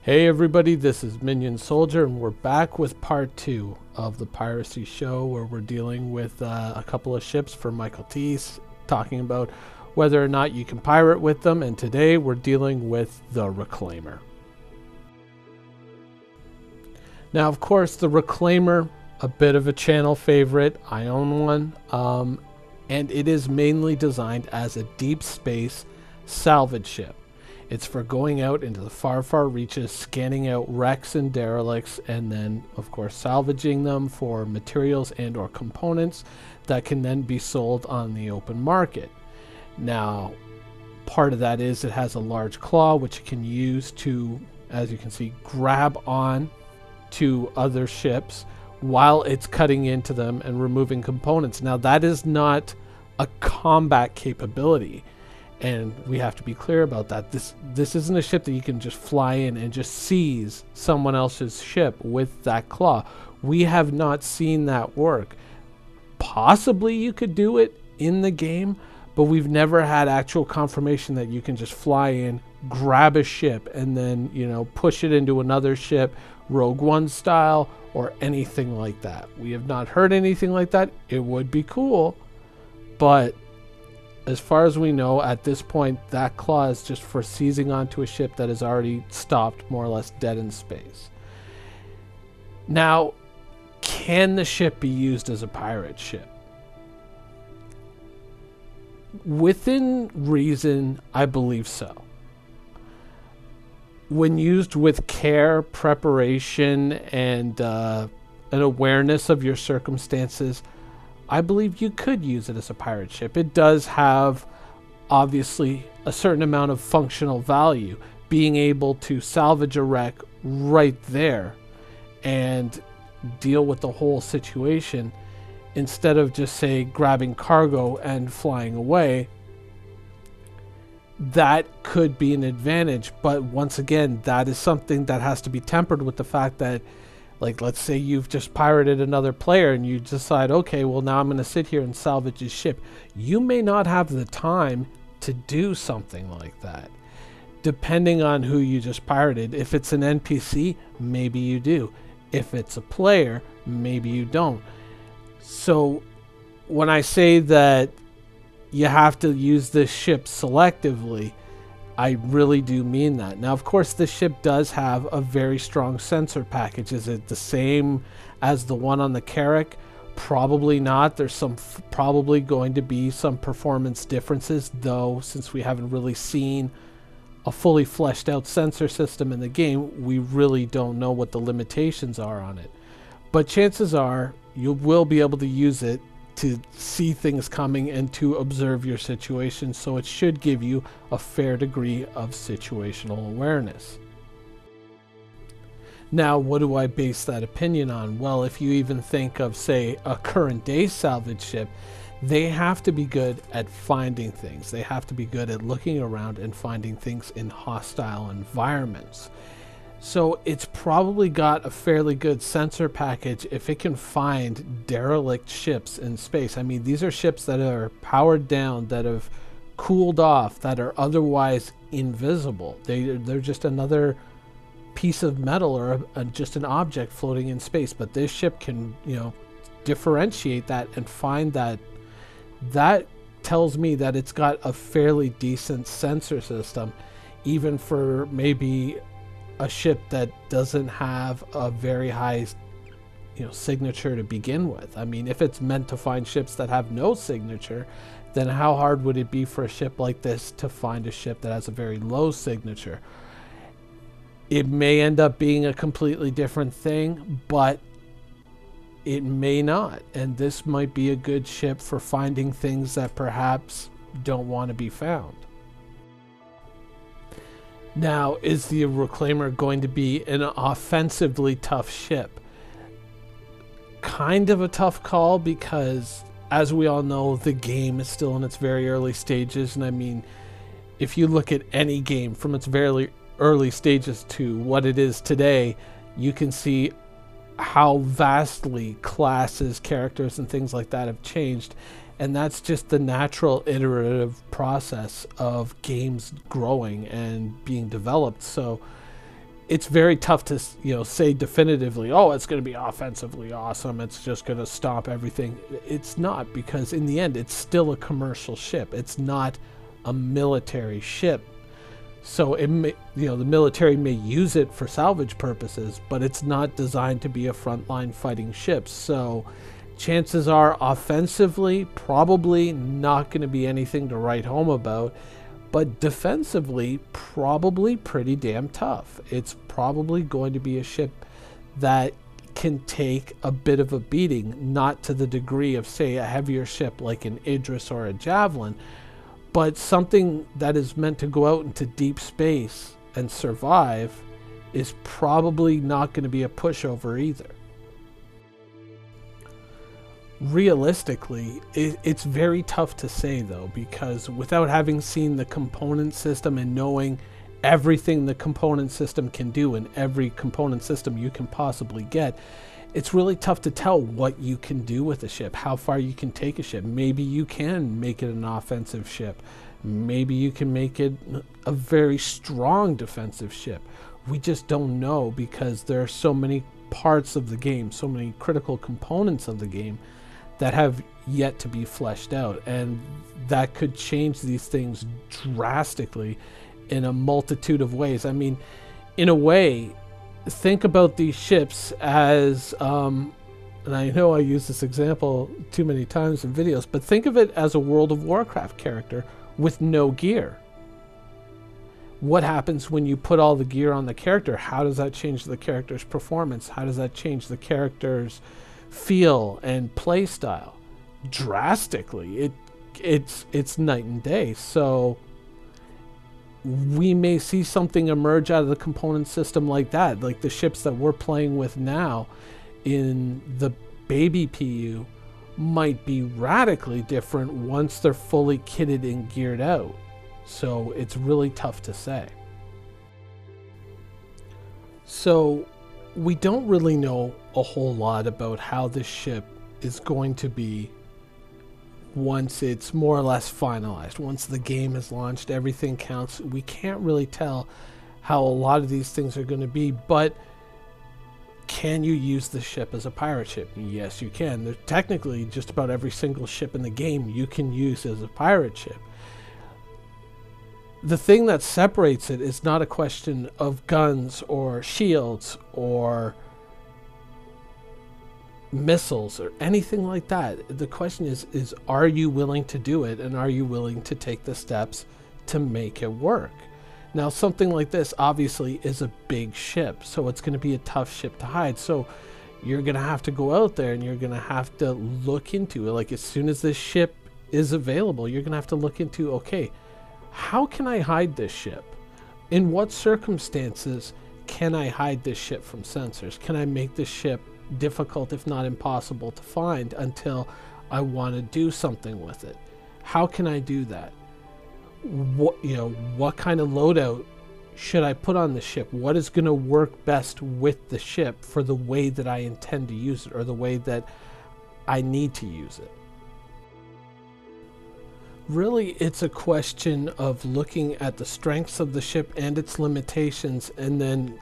Hey everybody, this is Minion Soldier, and we're back with part 2 of the Piracy Show, where we're dealing with a couple of ships for Michael Teese, talking about whether or not you can pirate with them, and today we're dealing with the Reclaimer. Now, of course, the Reclaimer, a bit of a channel favorite. I own one, and it is mainly designed as a deep space salvage ship. It's for going out into the far, far reaches, scanning out wrecks and derelicts, and then, of course, salvaging them for materials and or components that can then be sold on the open market. Now, part of that is it has a large claw, which it can use to, as you can see, grab on to other ships while it's cutting into them and removing components. Now, that is not a combat capability. And we have to be clear about that. This isn't a ship that you can just fly in and just seize someone else's ship with that claw. We have not seen that work. Possibly you could do it in the game, but we've never had actual confirmation that you can just fly in, grab a ship, and then, you know, push it into another ship, Rogue One style, or anything like that. We have not heard anything like that. It would be cool, but as far as we know, at this point, that claw is just for seizing onto a ship that is already stopped, more or less dead in space. Now, can the ship be used as a pirate ship? Within reason, I believe so. When used with care, preparation, and an awareness of your circumstances, I believe you could use it as a pirate ship. It does have, obviously, a certain amount of functional value. Being able to salvage a wreck right there and deal with the whole situation instead of just, say, grabbing cargo and flying away, that could be an advantage. But once again, that is something that has to be tempered with the fact that, like, let's say you've just pirated another player and you decide, okay, well, now I'm going to sit here and salvage his ship. You may not have the time to do something like that, depending on who you just pirated. If it's an NPC, maybe you do. If it's a player, maybe you don't. So when I say that you have to use this ship selectively, I really do mean that. Now, of course, this ship does have a very strong sensor package. Is it the same as the one on the Carrack? Probably not. There's probably going to be some performance differences, though, since we haven't really seen a fully fleshed out sensor system in the game, we really don't know what the limitations are on it. But chances are you will be able to use it to see things coming and to observe your situation, so it should give you a fair degree of situational awareness. Now, what do I base that opinion on? Well, if you even think of, say, a current day salvage ship, they have to be good at finding things. They have to be good at looking around and finding things in hostile environments. So it's probably got a fairly good sensor package if it can find derelict ships in space. I mean, these are ships that are powered down, that have cooled off, that are otherwise invisible. They're just another piece of metal or just an object floating in space. But this ship can, you know, differentiate that and find that. That tells me that it's got a fairly decent sensor system, even for maybe a ship that doesn't have a very high, you know, signature to begin with. I mean, if it's meant to find ships that have no signature, then how hard would it be for a ship like this to find a ship that has a very low signature? It may end up being a completely different thing, but it may not. And this might be a good ship for finding things that perhaps don't want to be found. Now, is the Reclaimer going to be an offensively tough ship? Kind of a tough call, because as we all know, the game is still in its very early stages. And I mean, if you look at any game from its very early stages to what it is today, you can see how vastly classes, characters, and things like that have changed. And that's just the natural iterative process of games growing and being developed. So it's very tough to, say definitively, oh, it's going to be offensively awesome, it's just going to stop everything. It's not, because in the end, it's still a commercial ship. It's not a military ship. So it may, the military may use it for salvage purposes, but it's not designed to be a frontline fighting ship. So chances are, offensively, probably not going to be anything to write home about. But defensively, probably pretty damn tough. It's probably going to be a ship that can take a bit of a beating, not to the degree of, say, a heavier ship like an Idris or a Javelin, but something that is meant to go out into deep space and survive is probably not going to be a pushover either. Realistically, it's very tough to say, though, because without having seen the component system and knowing everything the component system can do and every component system you can possibly get, it's really tough to tell what you can do with a ship, how far you can take a ship. Maybe you can make it an offensive ship. Maybe you can make it a very strong defensive ship. We just don't know, because there are so many parts of the game, so many critical components of the game that have yet to be fleshed out, and that could change these things drastically in a multitude of ways. I mean, in a way, think about these ships as, and I know I use this example too many times in videos, but think of it as a World of Warcraft character with no gear. What happens when you put all the gear on the character? How does that change the character's performance? How does that change the character's feel and play style? Drastically. It's night and day. So we may see something emerge out of the component system like that, like the ships that we're playing with now in the baby PU might be radically different once they're fully kitted and geared out. So it's really tough to say. So we don't really know a whole lot about how this ship is going to be once it's more or less finalized. Once the game is launched, everything counts. We can't really tell how a lot of these things are going to be, but can you use the ship as a pirate ship? Yes, you can. There's technically just about every single ship in the game you can use as a pirate ship. The thing that separates it is not a question of guns or shields or missiles or anything like that. The question is are you willing to do it, and are you willing to take the steps to make it work? Now, something like this obviously is a big ship, so it's going to be a tough ship to hide. So you're going to have to go out there and you're going to have to look into it. Like, as soon as this ship is available, you're going to have to look into, okay, how can I hide this ship? In what circumstances can I hide this ship from sensors? Can I make this ship difficult, if not impossible, to find until I want to do something with it? How can I do that? What kind of loadout should I put on the ship? What is going to work best with the ship for the way that I intend to use it, or the way that I need to use it? Really, it's a question of looking at the strengths of the ship and its limitations, and then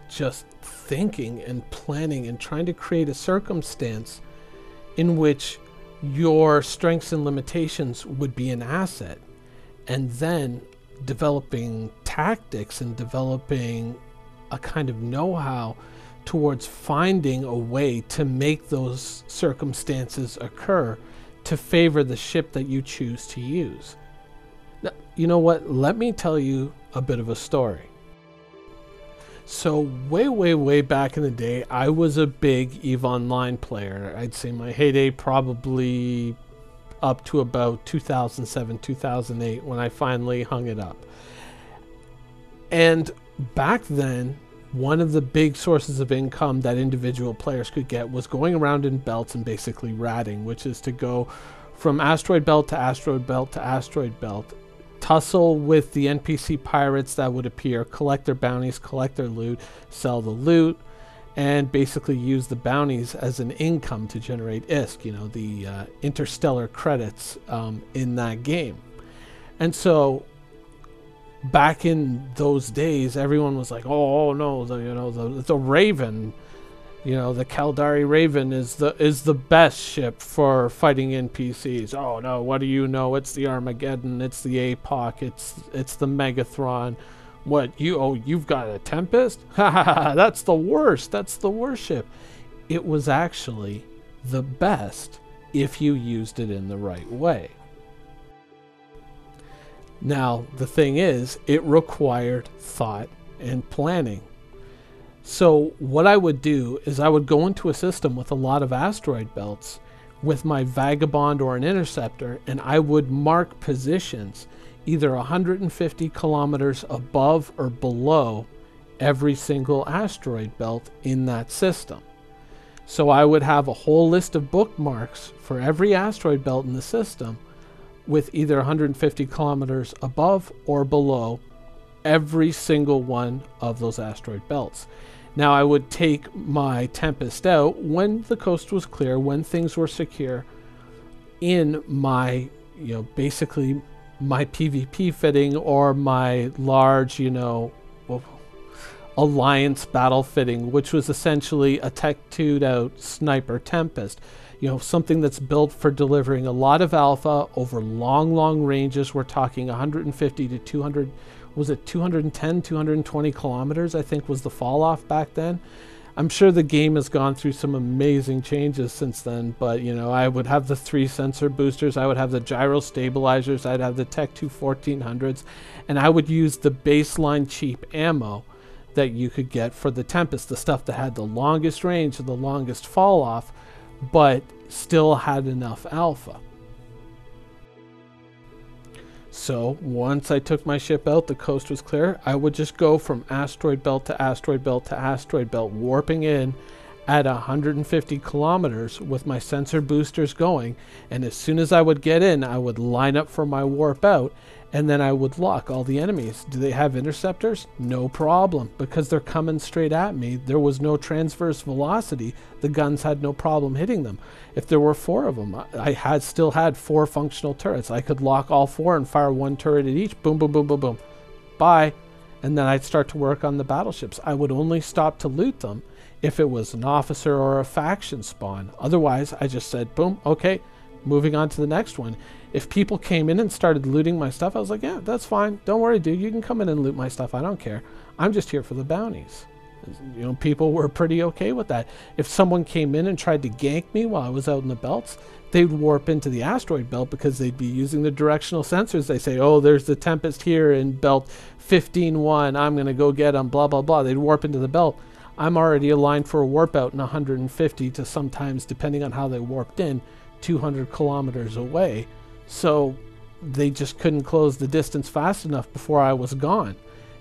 just thinking and planning and trying to create a circumstance in which your strengths and limitations would be an asset, and then developing tactics and developing a kind of know-how towards finding a way to make those circumstances occur to favor the ship that you choose to use. Now, you know what? Let me tell you a bit of a story. So way back in the day, I was a big EVE Online player. I'd say my heyday probably up to about 2007, 2008, when I finally hung it up. And back then, one of the big sources of income that individual players could get was going around in belts and basically ratting, which is to go from asteroid belt to asteroid belt to asteroid belt, tussle with the NPC pirates that would appear, collect their bounties, collect their loot, sell the loot, and basically use the bounties as an income to generate ISK, the interstellar credits in that game. And so back in those days, everyone was like, "Oh, no, the Raven, the Kaldari Raven is the best ship for fighting NPCs. Oh no, what do you know? It's the Armageddon, it's the APOC, it's the Megathron. What you've got a Tempest? Ha ha ha! That's the worst. That's the worst ship." It was actually the best if you used it in the right way. Now, the thing is, it required thought and planning. So what I would do is I would go into a system with a lot of asteroid belts with my Vagabond or an Interceptor, and I would mark positions either 150 kilometers above or below every single asteroid belt in that system. So I would have a whole list of bookmarks for every asteroid belt in the system with either 150 kilometers above or below every single one of those asteroid belts. Now I would take my Tempest out when the coast was clear, when things were secure, in my, basically my PvP fitting or my large, Alliance battle fitting, which was essentially a Tech 2'd out Sniper Tempest. Something that's built for delivering a lot of alpha over long ranges. We're talking 150 to 200, was it 210, 220 kilometers, I think was the fall off back then. I'm sure the game has gone through some amazing changes since then, but I would have the 3 sensor boosters, I would have the gyro stabilizers, I'd have the Tech 2 1400s, and I would use the baseline cheap ammo that you could get for the Tempest, the stuff that had the longest range and the longest fall off, but still had enough alpha. So once I took my ship out, the coast was clear, I would just go from asteroid belt to asteroid belt to asteroid belt, warping in at 150 kilometers with my sensor boosters going, and as soon as I would get in, I would line up for my warp out, and then I would lock all the enemies. Do they have interceptors? No problem, because they're coming straight at me. There was no transverse velocity. The guns had no problem hitting them. If there were 4 of them, I still had 4 functional turrets. I could lock all 4 and fire 1 turret at each. Boom, boom, boom, boom, boom. Bye. And then I'd start to work on the battleships. I would only stop to loot them if it was an officer or a faction spawn. Otherwise, I just said, boom, okay, moving on to the next one. If people came in and started looting my stuff, I was like, yeah, that's fine. Don't worry, dude. You can come in and loot my stuff. I don't care. I'm just here for the bounties. People were pretty okay with that. If someone came in and tried to gank me while I was out in the belts, they'd warp into the asteroid belt because they'd be using the directional sensors. They say, oh, there's the Tempest here in belt 15-1. I'm going to go get them, blah, blah, blah. They'd warp into the belt. I'm already aligned for a warp out in 150 to sometimes, depending on how they warped in, 200 kilometers away. So they just couldn't close the distance fast enough before I was gone.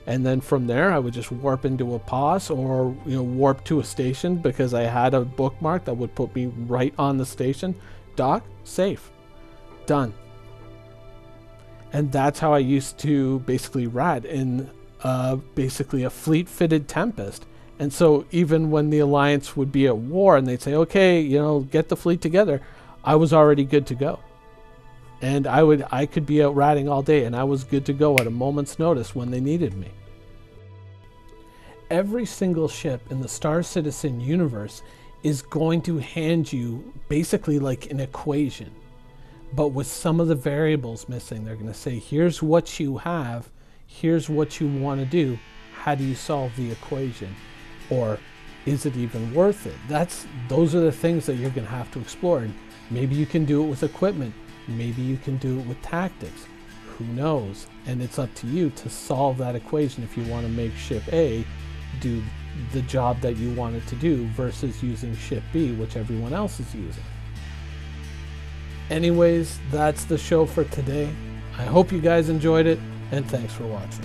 And then from there, I would just warp into a pause or warp to a station because I had a bookmark that would put me right on the station. Dock, safe, done. And that's how I used to basically rat in basically a fleet-fitted Tempest. And so even when the Alliance would be at war and they'd say, okay, get the fleet together, I was already good to go. And I could be out ratting all day, and I was good to go at a moment's notice when they needed me. Every single ship in the Star Citizen universe is going to hand you basically like an equation, but with some of the variables missing. They're going to say, here's what you have, here's what you want to do, how do you solve the equation? Or is it even worth it? Those are the things that you're going to have to explore. And maybe you can do it with equipment. Maybe you can do it with tactics. Who knows? And it's up to you to solve that equation if you want to make ship A do the job that you want it to do versus using ship B, which everyone else is using. Anyways, that's the show for today. I hope you guys enjoyed it, and thanks for watching.